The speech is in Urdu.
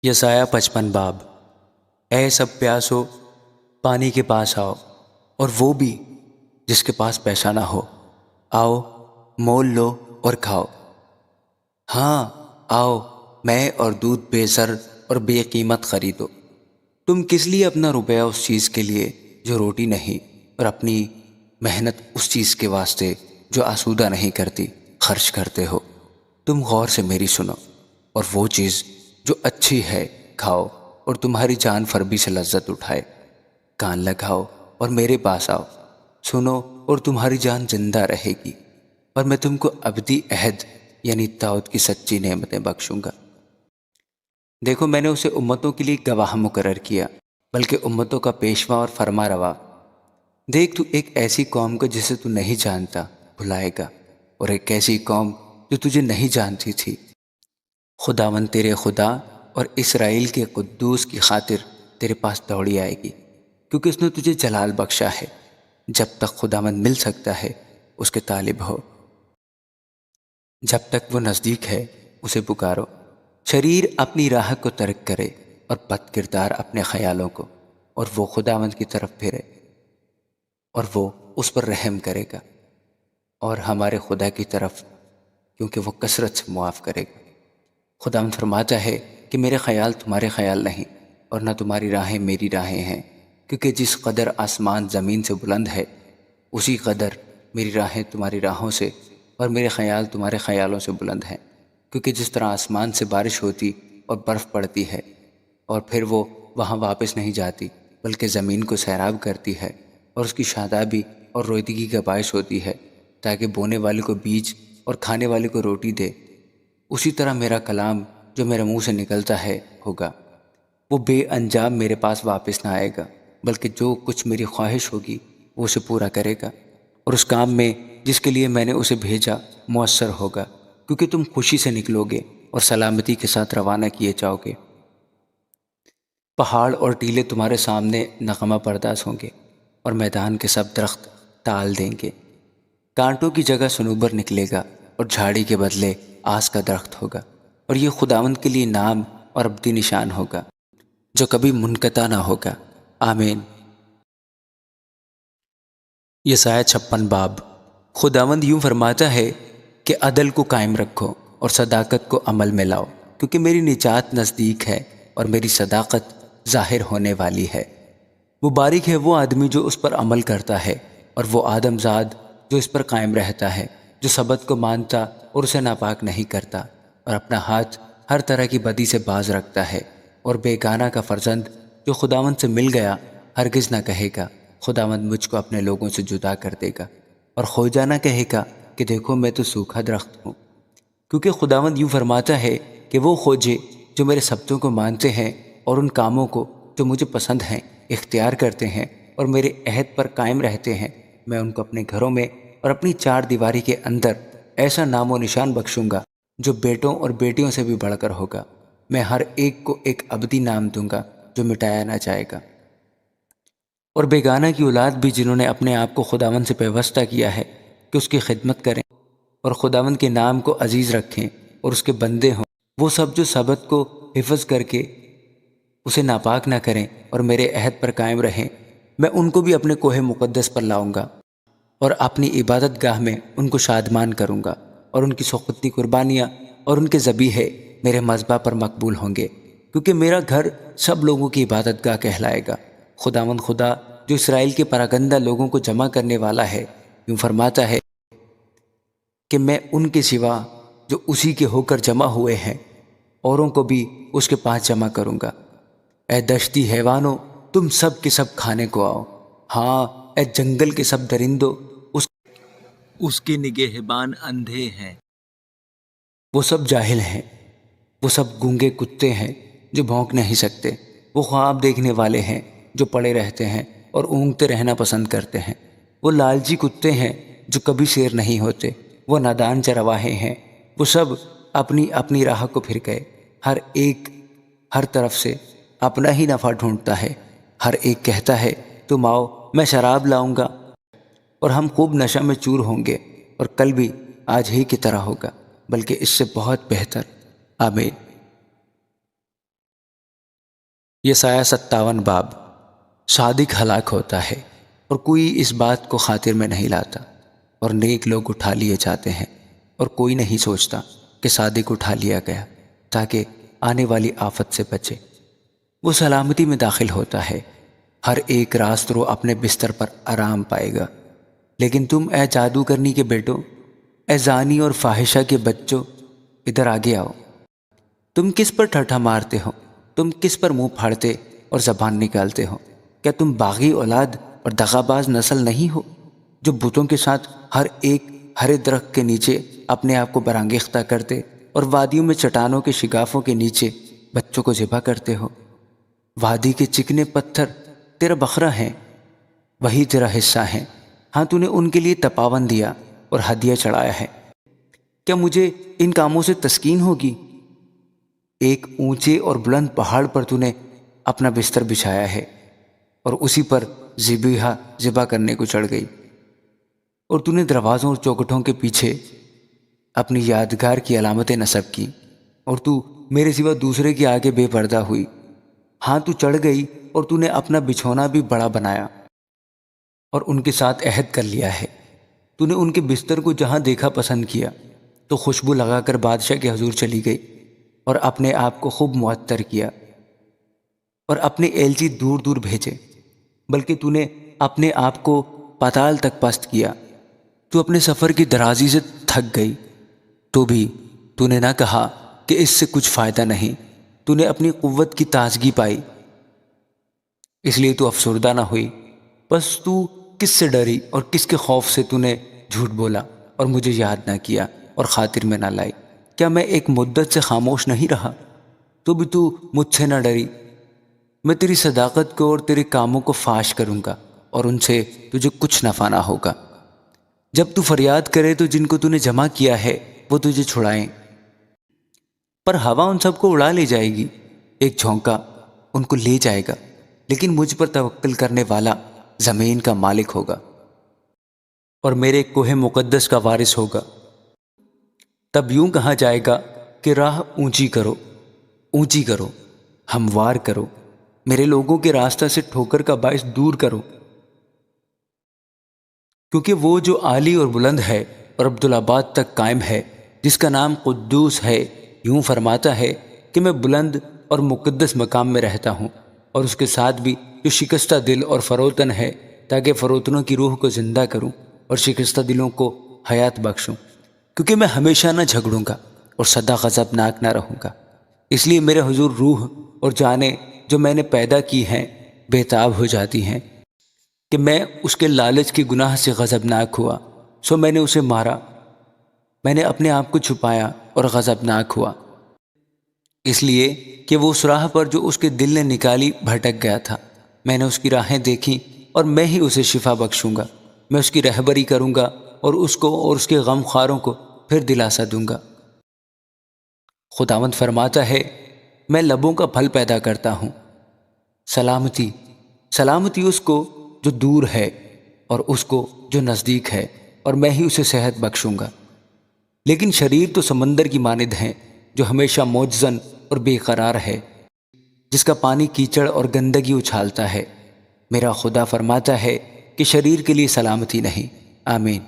یسایہ 55 باب۔ اے سب پیاسو، پانی کے پاس آؤ، اور وہ بھی جس کے پاس پیسہ نہ ہو، آؤ مول لو اور کھاؤ۔ ہاں آؤ، میں اور دودھ بے زر اور بے قیمت خریدو۔ تم کس لیے اپنا روپیہ اس چیز کے لیے جو روٹی نہیں، اور اپنی محنت اس چیز کے واسطے جو آسودہ نہیں کرتی خرچ کرتے ہو؟ تم غور سے میری سنو، اور وہ چیز جو اچھی ہے کھاؤ، اور تمہاری جان فربی سے لذت اٹھائے۔ کان لگاؤ اور میرے پاس آؤ، سنو اور تمہاری جان زندہ رہے گی، اور میں تم کو ابدی عہد یعنی تعود کی سچی نعمتیں بخشوں گا۔ دیکھو، میں نے اسے امتوں کے لیے گواہ مقرر کیا، بلکہ امتوں کا پیشوا اور فرما روا۔ دیکھ، تو ایک ایسی قوم کو جسے تو نہیں جانتا بھلائے گا، اور ایک ایسی قوم جو تجھے نہیں جانتی تھی خداوند تیرے خدا اور اسرائیل کے قدوس کی خاطر تیرے پاس دوڑی آئے گی، کیونکہ اس نے تجھے جلال بخشا ہے۔ جب تک خداوند مل سکتا ہے اس کے طالب ہو، جب تک وہ نزدیک ہے اسے پکارو۔ شریر اپنی راہ کو ترک کرے اور بد کردار اپنے خیالوں کو، اور وہ خداوند کی طرف پھرے، اور وہ اس پر رحم کرے گا، اور ہمارے خدا کی طرف، کیونکہ وہ کثرت سے معاف کرے گا۔ خداوند فرماتا ہے کہ میرے خیال تمہارے خیال نہیں، اور نہ تمہاری راہیں میری راہیں ہیں، کیونکہ جس قدر آسمان زمین سے بلند ہے، اسی قدر میری راہیں تمہاری راہوں سے اور میرے خیال تمہارے خیالوں سے بلند ہیں۔ کیونکہ جس طرح آسمان سے بارش ہوتی اور برف پڑتی ہے، اور پھر وہ وہاں واپس نہیں جاتی بلکہ زمین کو سیراب کرتی ہے، اور اس کی شادابی اور رویدگی کا باعث ہوتی ہے، تاکہ بونے والے کو بیج اور کھانے والے کو روٹی دے، اسی طرح میرا کلام جو میرے منہ سے نکلتا ہے ہوگا۔ وہ بے انجام میرے پاس واپس نہ آئے گا، بلکہ جو کچھ میری خواہش ہوگی وہ اسے پورا کرے گا، اور اس کام میں جس کے لیے میں نے اسے بھیجا مؤثر ہوگا، کیونکہ تم خوشی سے نکلو گے اور سلامتی کے ساتھ روانہ کیے جاؤ گے۔ پہاڑ اور ٹیلے تمہارے سامنے نغمہ پرداز ہوں گے، اور میدان کے سب درخت تال دیں گے۔ کانٹوں کی جگہ صنوبر نکلے گا، اور جھاڑی کے بدلے آس کا درخت ہوگا، اور یہ خداوند کے لیے نام اور ابدی نشان ہوگا جو کبھی منقطع نہ ہوگا۔ آمین۔ یسایہ 56 باب۔ خداوند یوں فرماتا ہے کہ عدل کو قائم رکھو اور صداقت کو عمل میں لاؤ، کیونکہ میری نجات نزدیک ہے اور میری صداقت ظاہر ہونے والی ہے۔ مبارک ہے وہ آدمی جو اس پر عمل کرتا ہے، اور وہ آدم زاد جو اس پر قائم رہتا ہے، جو سبت کو مانتا اور اسے ناپاک نہیں کرتا، اور اپنا ہاتھ ہر طرح کی بدی سے باز رکھتا ہے۔ اور بیگانہ کا فرزند جو خداوند سے مل گیا ہرگز نہ کہے گا خداوند مجھ کو اپنے لوگوں سے جدا کر دے گا، اور کھوجا نہ کہے گا کہ دیکھو میں تو سوکھا درخت ہوں۔ کیونکہ خداوند یوں فرماتا ہے کہ وہ کھوجے جو میرے سبتوں کو مانتے ہیں اور ان کاموں کو جو مجھے پسند ہیں اختیار کرتے ہیں اور میرے عہد پر قائم رہتے ہیں، میں ان کو اپنے گھروں میں اور اپنی چار دیواری کے اندر ایسا نام و نشان بخشوں گا جو بیٹوں اور بیٹیوں سے بھی بڑھ کر ہوگا۔ میں ہر ایک کو ایک ابدی نام دوں گا جو مٹایا نہ جائے گا۔ اور بیگانہ کی اولاد بھی جنہوں نے اپنے آپ کو خداوند سے پیوستہ کیا ہے کہ اس کی خدمت کریں اور خداوند کے نام کو عزیز رکھیں اور اس کے بندے ہوں، وہ سب جو سبت کو حفظ کر کے اسے ناپاک نہ کریں اور میرے عہد پر قائم رہیں، میں ان کو بھی اپنے کوہ مقدس پر لاؤں گا، اور اپنی عبادت گاہ میں ان کو شادمان کروں گا، اور ان کی سوختنی قربانیاں اور ان کے ذبیحے میرے مذبح پر مقبول ہوں گے، کیونکہ میرا گھر سب لوگوں کی عبادت گاہ کہلائے گا۔ خداوند خدا جو اسرائیل کے پراگندہ لوگوں کو جمع کرنے والا ہے یوں فرماتا ہے کہ میں ان کے سوا جو اسی کے ہو کر جمع ہوئے ہیں اوروں کو بھی اس کے پاس جمع کروں گا۔ اے دشتی حیوانوں، تم سب کے سب کھانے کو آؤ۔ ہاں، اے جنگل کے سب درندوں، اس کے نگہبان اندھے ہیں، وہ سب جاہل ہیں، وہ سب گونگے کتے ہیں جو بھونک نہیں سکتے، وہ خواب دیکھنے والے ہیں جو پڑے رہتے ہیں اور اونگتے رہنا پسند کرتے ہیں، وہ لالچی کتے ہیں جو کبھی سیر نہیں ہوتے، وہ نادان چرواہے ہیں، وہ سب اپنی اپنی راہ کو پھر گئے، ہر ایک ہر طرف سے اپنا ہی نفع ڈھونڈتا ہے، ہر ایک کہتا ہے تم آؤ میں شراب لاؤں گا اور ہم خوب نشہ میں چور ہوں گے، اور کل بھی آج ہی کی طرح ہوگا بلکہ اس سے بہت بہتر۔ آمین۔ یسایہ 57 باب۔ صادق ہلاک ہوتا ہے اور کوئی اس بات کو خاطر میں نہیں لاتا، اور نیک لوگ اٹھا لیے جاتے ہیں اور کوئی نہیں سوچتا کہ صادق اٹھا لیا گیا تاکہ آنے والی آفت سے بچے۔ وہ سلامتی میں داخل ہوتا ہے، ہر ایک راست رو اپنے بستر پر آرام پائے گا۔ لیکن تم اے جادو کرنی کے بیٹو، اے زانی اور فاحشہ کے بچوں، ادھر آگے آؤ۔ تم کس پر ٹھٹھا مارتے ہو؟ تم کس پر منہ پھاڑتے اور زبان نکالتے ہو؟ کیا تم باغی اولاد اور دغاباز نسل نہیں ہو، جو بتوں کے ساتھ ہر ایک ہرے درخت کے نیچے اپنے آپ کو برانگیختہ کرتے اور وادیوں میں چٹانوں کے شگافوں کے نیچے بچوں کو ذبح کرتے ہو؟ وادی کے چکنے پتھر تیرا بکھرا ہیں، وہی تیرا حصہ ہیں۔ ہاں، تو نے ان کے لیے تپاون دیا اور ہدیہ چڑھایا ہے۔ کیا مجھے ان کاموں سے تسکین ہوگی؟ ایک اونچے اور بلند پہاڑ پر تو نے اپنا بستر بچھایا ہے اور اسی پر ذبیحہ ذبح کرنے کو چڑھ گئی، اور تو نے دروازوں اور چوکھٹوں کے پیچھے اپنی یادگار کی علامتیں نصب کی، اور تو میرے سوا دوسرے کے آگے بے پردہ ہوئی۔ ہاں، تو چڑھ گئی اور تو نے اپنا بچھونا بھی بڑا بنایا اور ان کے ساتھ عہد کر لیا ہے۔ تو نے ان کے بستر کو جہاں دیکھا پسند کیا، تو خوشبو لگا کر بادشاہ کے حضور چلی گئی اور اپنے آپ کو خوب معطر کیا اور اپنے ایلچی دور دور بھیجے، بلکہ تو نے اپنے آپ کو پاتال تک پست کیا۔ تو اپنے سفر کی درازی سے تھک گئی، تو بھی تو نے نہ کہا کہ اس سے کچھ فائدہ نہیں۔ تو نے اپنی قوت کی تازگی پائی، اس لیے تو افسردہ نہ ہوئی۔ بس تو کس سے ڈری اور کس کے خوف سے تو نے جھوٹ بولا اور مجھے یاد نہ کیا اور خاطر میں نہ لائی؟ کیا میں ایک مدت سے خاموش نہیں رہا؟ تو بھی تو مجھ سے نہ ڈری۔ میں تیری صداقت کو اور تیرے کاموں کو فاش کروں گا، اور ان سے تجھے کچھ نفع نہ ہوگا۔ جب تو فریاد کرے تو جن کو تو نے جمع کیا ہے وہ تجھے چھڑائیں، پر ہوا ان سب کو اڑا لے جائے گی۔ ایک جھونکا ان کو لے جائے گا، لیکن مجھ پر توکل کرنے والا زمین کا مالک ہوگا اور میرے کوہ مقدس کا وارث ہوگا۔ تب یوں کہا جائے گا کہ راہ اونچی کرو، اونچی کرو، ہموار کرو، میرے لوگوں کے راستہ سے ٹھوکر کا باعث دور کرو، کیونکہ وہ جو عالی اور بلند ہے اور عبدالآباد تک قائم ہے، جس کا نام قدوس ہے، یوں فرماتا ہے کہ میں بلند اور مقدس مقام میں رہتا ہوں، اور اس کے ساتھ بھی جو شکستہ دل اور فروتن ہے، تاکہ فروتنوں کی روح کو زندہ کروں اور شکستہ دلوں کو حیات بخشوں، کیونکہ میں ہمیشہ نہ جھگڑوں گا اور سدا غضبناک نہ رہوں گا۔ اس لیے میرے حضور روح اور جانیں جو میں نے پیدا کی ہیں بے تاب ہو جاتی ہیں کہ میں اس کے لالچ کے گناہ سے غضبناک ہوا، سو میں نے اسے مارا۔ میں نے اپنے آپ کو چھپایا اور غضبناک ہوا، اس لیے کہ وہ اس راہ پر جو اس کے دل نے نکالی بھٹک گیا تھا۔ میں نے اس کی راہیں دیکھیں اور میں ہی اسے شفا بخشوں گا۔ میں اس کی رہبری کروں گا اور اس کو اور اس کے غم خواروں کو پھر دلاسا دوں گا۔ خداوند فرماتا ہے، میں لبوں کا پھل پیدا کرتا ہوں۔ سلامتی، سلامتی اس کو جو دور ہے اور اس کو جو نزدیک ہے، اور میں ہی اسے صحت بخشوں گا۔ لیکن شریر تو سمندر کی مانند ہے جو ہمیشہ موجزن اور بے قرار ہے، جس کا پانی کیچڑ اور گندگی اچھالتا ہے۔ میرا خدا فرماتا ہے کہ شریر کے لیے سلامتی نہیں۔ آمین۔